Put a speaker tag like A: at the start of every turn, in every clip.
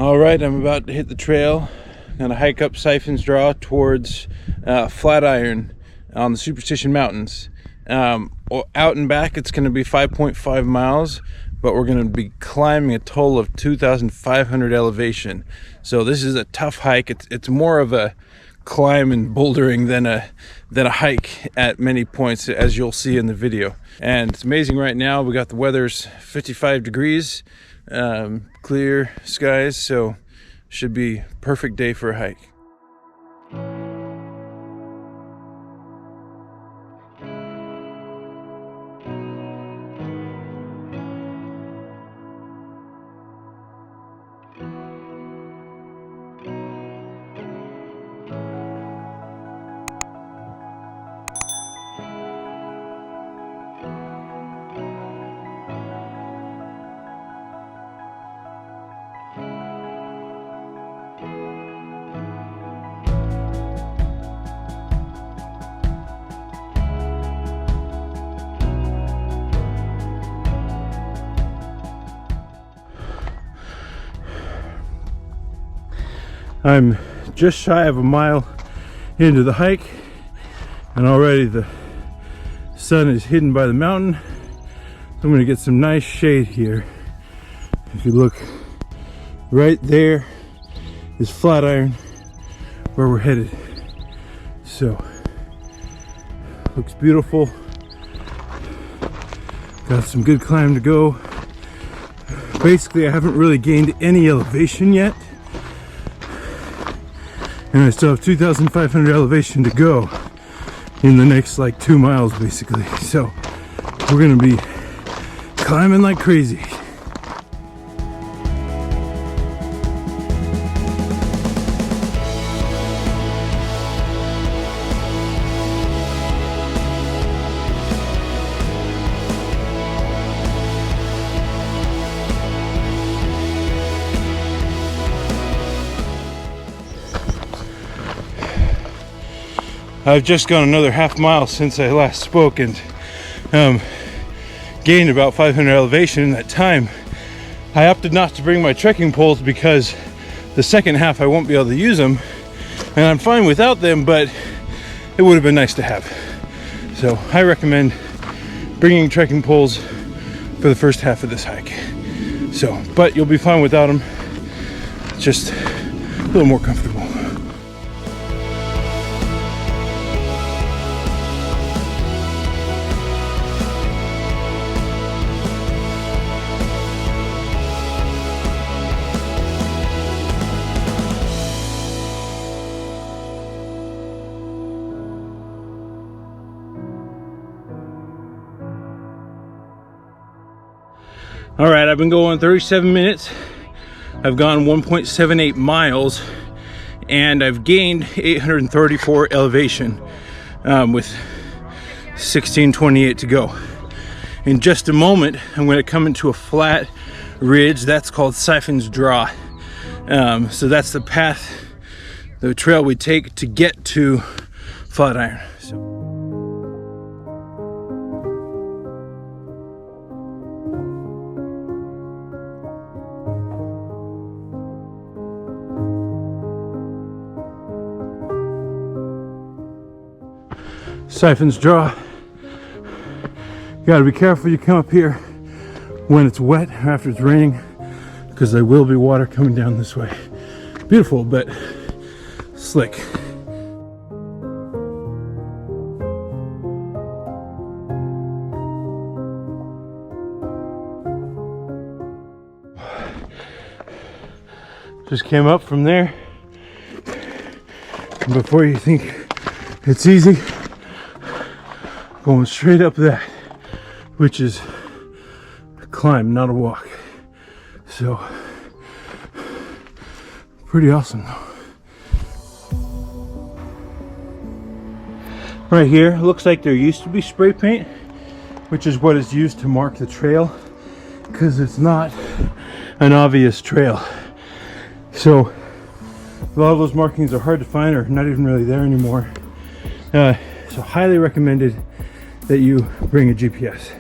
A: All right, I'm about to hit the trail. I'm gonna hike up Siphons Draw towards Flatiron on the Superstition Mountains. Out and back, it's gonna be 5.5 miles, but we're gonna be climbing a total of 2,500 elevation. So this is a tough hike. It's more of a climb and bouldering than a hike at many points, as you'll see in the video. And it's amazing right now. We got the weather's 55 degrees, clear skies, so should be perfect day for a hike. I'm just shy of a mile into the hike, and already the sun is hidden by the mountain. So I'm going to get some nice shade here. If you look right there is Flatiron, where we're headed. So looks beautiful. Got some good climb to go. Basically, I haven't really gained any elevation yet, and I still have 2,500 elevation to go in the next like 2 miles basically. So we're gonna be climbing like crazy. I've just gone another half mile since I last spoke, and gained about 500 elevation in that time. I opted not to bring my trekking poles because the second half I won't be able to use them, and I'm fine without them, but it would have been nice to have. So I recommend bringing trekking poles for the first half of this hike. So, but you'll be fine without them, just a little more comfortable. All right, I've been going 37 minutes. I've gone 1.78 miles, and I've gained 834 elevation with 1628 to go. In just a moment, I'm going to come into a flat ridge that's called Siphons Draw. So that's the path, the trail we take to get to Flatiron. Siphons Draw. You gotta be careful you come up here when it's wet after it's raining, because there will be water coming down this way. Beautiful, but slick. Just came up from there. And before you think it's easy, going straight up that, which is a climb, not a walk. So pretty awesome though. Right here, looks like there used to be spray paint, which is what is used to mark the trail, because it's not an obvious trail. So a lot of those markings are hard to find, or not even really there anymore. So highly recommended that you bring a GPS.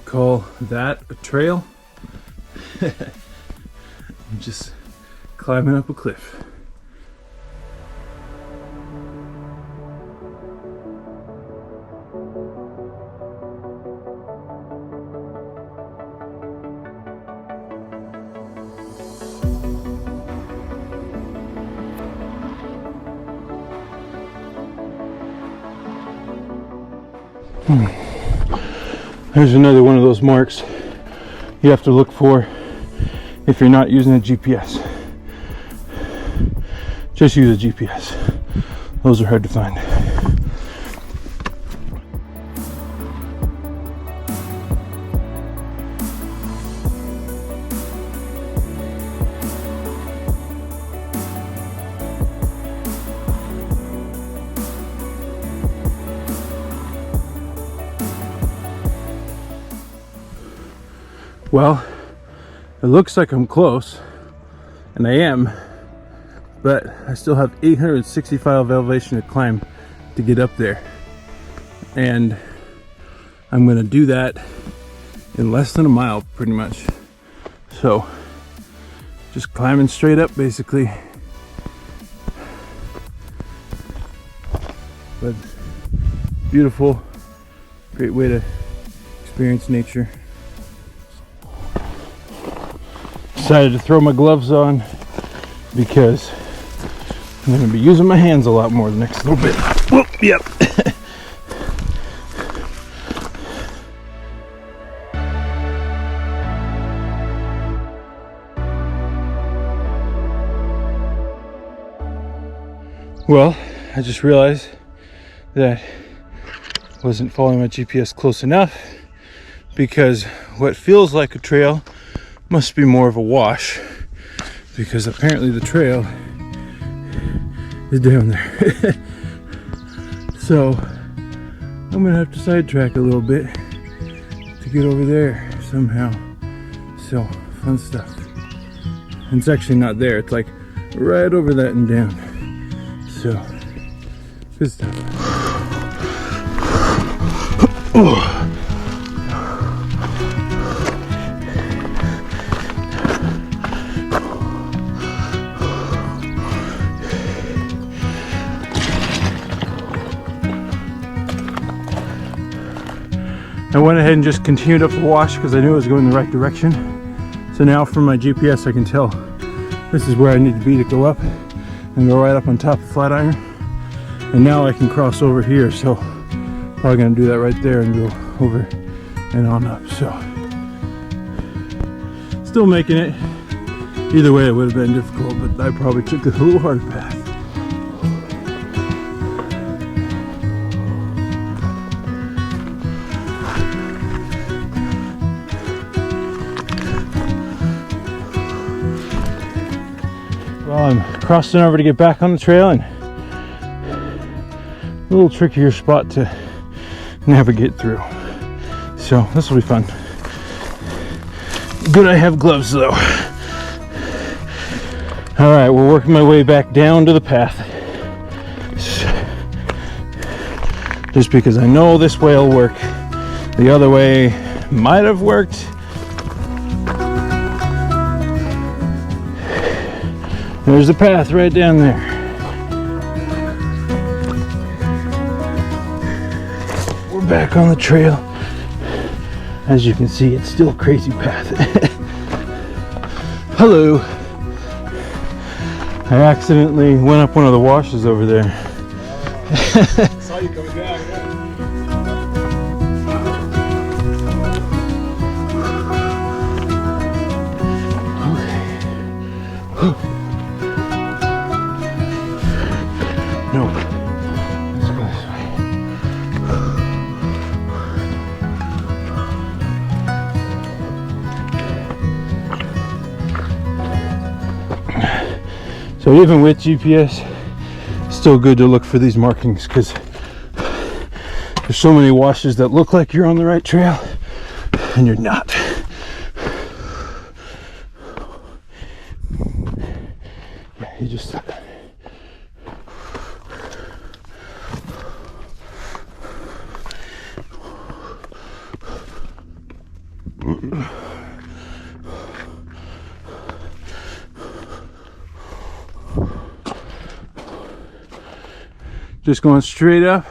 A: would call that a trail. I'm just climbing up a cliff. There's another one of those marks you have to look for if you're not using a GPS. Just use a GPS. Those are hard to find. Well, it looks like I'm close, and I am, but I still have 865 of elevation to climb to get up there. And I'm gonna do that in less than a mile, pretty much. So, just climbing straight up, basically. But beautiful, great way to experience nature. Decided to throw my gloves on because I'm going to be using my hands a lot more the next little bit. Whoop, yep. Well, I just realized that I wasn't following my GPS close enough, because what feels like a trail must be more of a wash, because apparently the trail is down there. So I'm gonna have to sidetrack a little bit to get over there somehow. So fun stuff. And it's actually not there, it's like right over that and down. So good stuff. Oh. I went ahead and just continued up the wash because I knew I was going the right direction. So now from my GPS I can tell this is where I need to be to go up and go right up on top of Flatiron. And now I can cross over here, so probably gonna do that right there and go over and on up. So still making it. Either way it would have been difficult, but I probably took a little harder path. Well, I'm crossing over to get back on the trail, and a little trickier spot to navigate through. So this will be fun. Good I have gloves though. Alright, we're working my way back down to the path. Just because I know this way will work. The other way might have worked. There's the path right down there. We're back on the trail. As you can see, it's still a crazy path. Hello. I accidentally went up one of the washes over there.
B: Saw you coming down, yeah.
A: No. Let's go this way. So even with GPS, it's still good to look for these markings, because there's so many washes that look like you're on the right trail and you're not. Yeah, you just stuck on it. Just going straight up.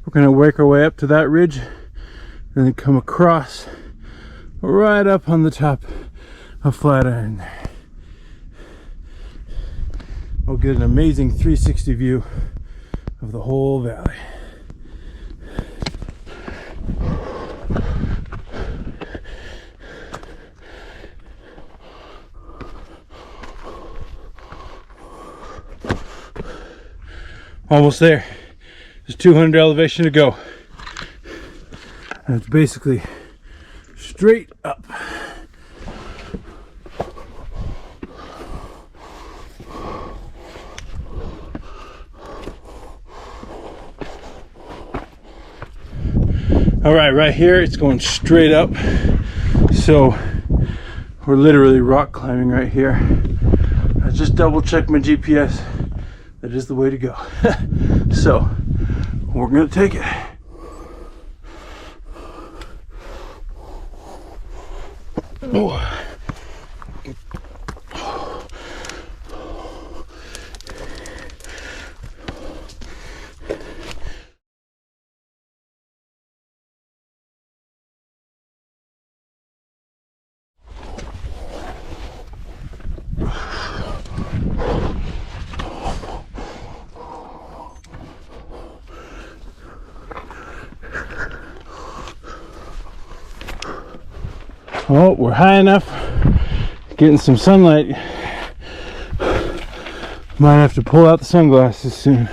A: We're going to work our way up to that ridge and then come across right up on the top of Flatiron. We'll get an amazing 360 view of the whole valley. Almost there. There's 200 elevation to go. And it's basically straight up. All right here it's going straight up. So we're literally rock climbing right here. I just double checked my GPS. That is the way to go. So we're gonna take it. Oh. Oh, we're high enough, getting some sunlight. Might have to pull out the sunglasses soon.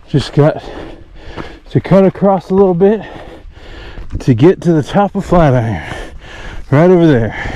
A: Just got to cut across a little bit to get to the top of Flatiron, right over there.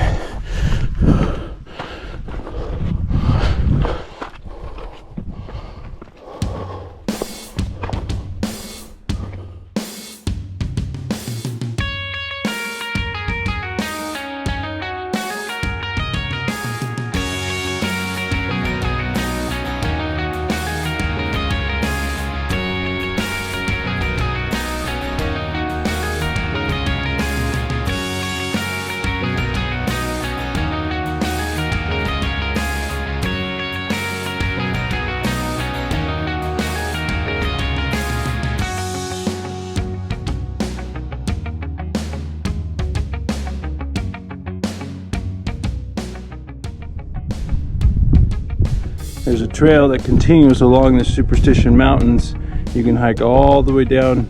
A: There's a trail that continues along the Superstition Mountains. You can hike all the way down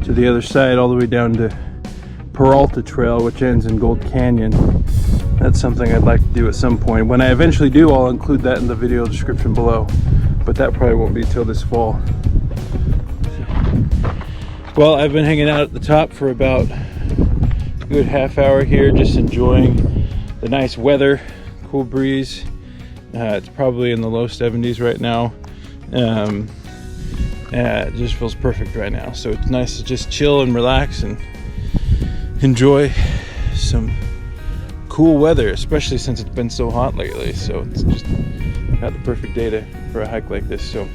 A: to the other side, all the way down to Peralta Trail, which ends in Gold Canyon. That's something I'd like to do at some point. When I eventually do, I'll include that in the video description below, but that probably won't be till this fall. Well, I've been hanging out at the top for about a good half hour here, just enjoying the nice weather, cool breeze. It's probably in the low 70s right now. It just feels perfect right now. So it's nice to just chill and relax and enjoy some cool weather, especially since it's been so hot lately. So it's just got the perfect day for a hike like this. So.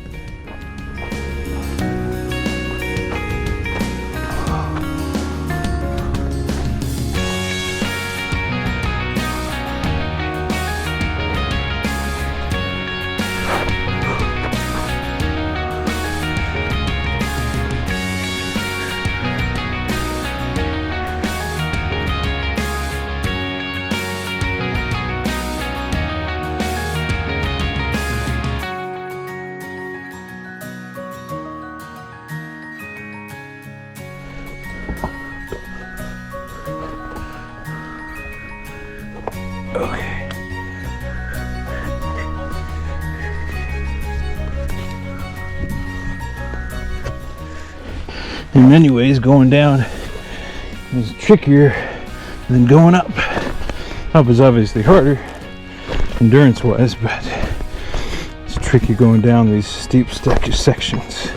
A: Okay. In many ways, going down is trickier than going up. Up is obviously harder, endurance-wise, but it's tricky going down these steep sections.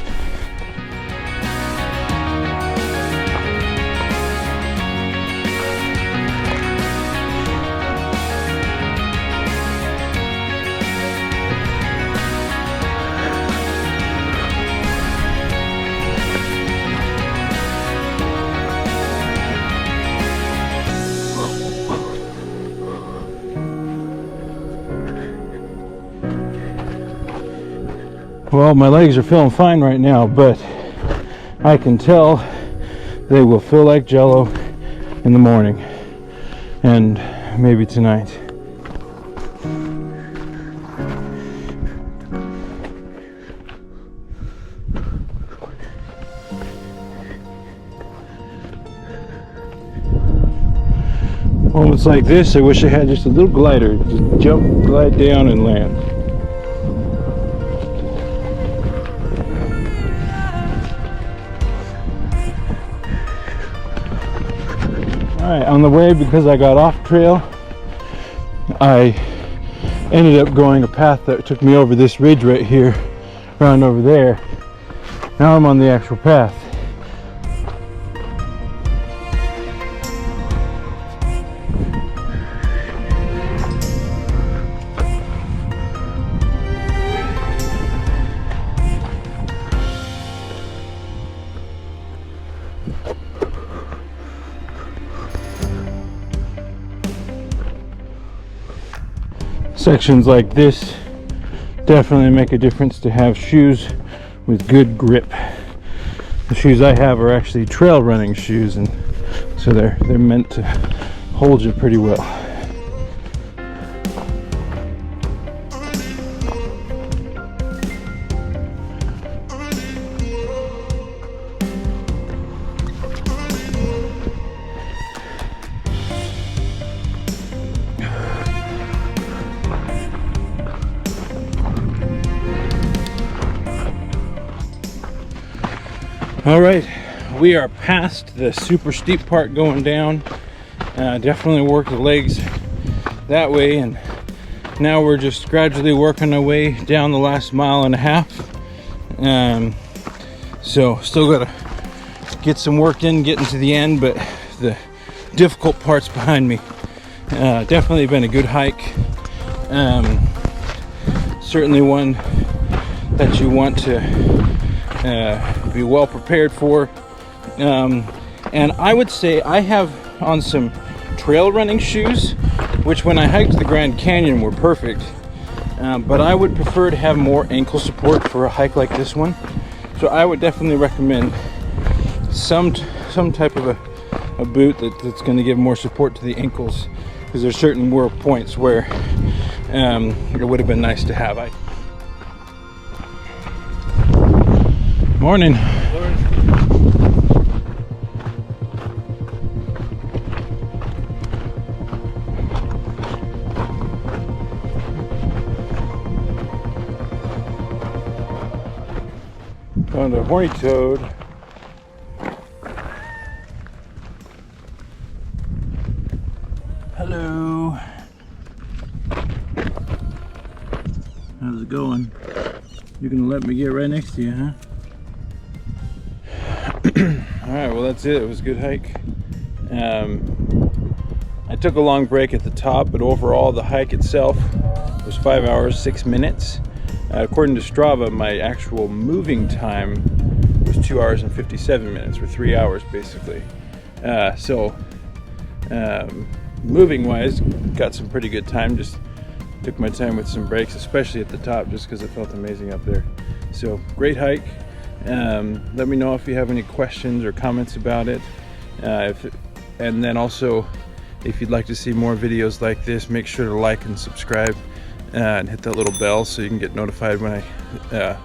A: Well, my legs are feeling fine right now, but I can tell they will feel like jello in the morning and maybe tonight. Moments like this, I wish I had just a little glider. Just jump, glide down, and land. Alright, on the way, because I got off trail, I ended up going a path that took me over this ridge right here, around over there. Now I'm on the actual path. Sections like this definitely make a difference to have shoes with good grip. The shoes I have are actually trail running shoes, and so they're meant to hold you pretty well. All right, we are past the super steep part going down. Definitely worked the legs that way, and now we're just gradually working our way down the last mile and a half. So still gotta get some work in getting to the end, but the difficult part's behind me. Definitely been a good hike. Certainly one that you want to be well prepared for, and I would say I have on some trail running shoes, which when I hiked the Grand Canyon were perfect, but I would prefer to have more ankle support for a hike like this one. So I would definitely recommend some type of a boot that's going to give more support to the ankles, because there's certain points where it would have been nice to have. Morning. Found a horny toad. Hello. How's it going? You're gonna let me get right next to you, huh? Alright, well that's it. It was a good hike. I took a long break at the top, but overall the hike itself was 5 hours 6 minutes. According to Strava, my actual moving time was 2 hours and 57 minutes, or 3 hours basically. Moving wise, got some pretty good time. Just took my time with some breaks, especially at the top, just because it felt amazing up there. So great hike. Let me know if you have any questions or comments about it, and then also if you'd like to see more videos like this, make sure to like and subscribe and hit that little bell so you can get notified when I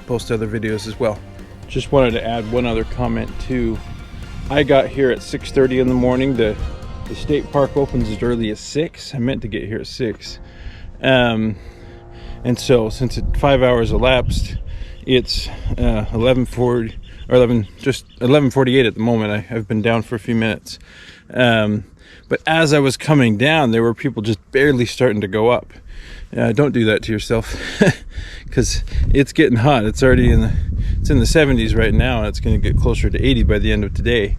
A: post other videos as well. Just wanted to add one other comment too. I got here at 6:30 in the morning. The state park opens as early as 6. I meant to get here at 6, and so since 5 hours elapsed, it's 11:40 or 11:48 at the moment. I've been down for a few minutes, but as I was coming down, there were people just barely starting to go up. Don't do that to yourself, because it's getting hot. It's already in the 70s right now, and it's going to get closer to 80 by the end of today.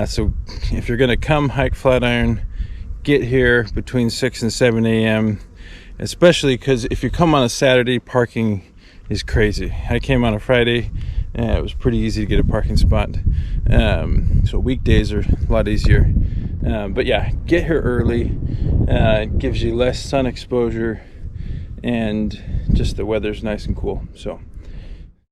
A: So if you're going to come hike Flatiron, get here between 6 and 7 a.m. especially because if you come on a Saturday, parking is crazy. I came on a Friday, and it was pretty easy to get a parking spot. So weekdays are a lot easier. But yeah, get here early. It gives you less sun exposure, and just the weather's nice and cool. So